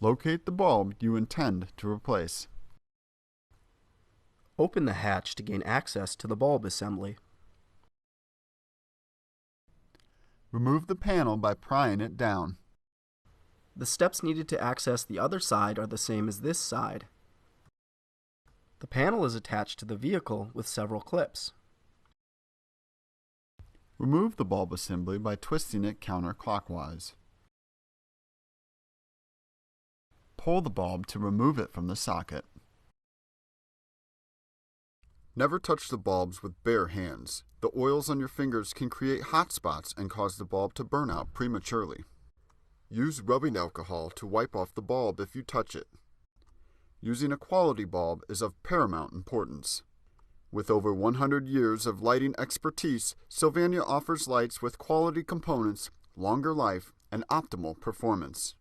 Locate the bulb you intend to replace. Open the hatch to gain access to the bulb assembly. Remove the panel by prying it down. The steps needed to access the other side are the same as this side. The panel is attached to the vehicle with several clips. Remove the bulb assembly by twisting it counterclockwise. Pull the bulb to remove it from the socket. Never touch the bulbs with bare hands. The oils on your fingers can create hot spots and cause the bulb to burn out prematurely. Use rubbing alcohol to wipe off the bulb if you touch it. Using a quality bulb is of paramount importance. With over 100 years of lighting expertise, Sylvania offers lights with quality components, longer life, and optimal performance.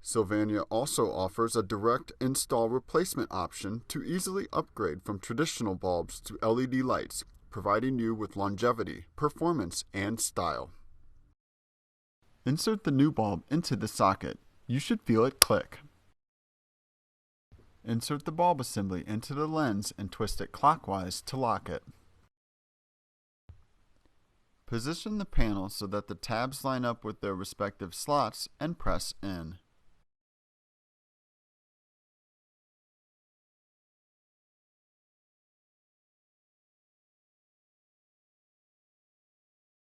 Sylvania also offers a direct install replacement option to easily upgrade from traditional bulbs to LED lights, providing you with longevity, performance, and style. Insert the new bulb into the socket. You should feel it click. Insert the bulb assembly into the lens and twist it clockwise to lock it. Position the panel so that the tabs line up with their respective slots and press in.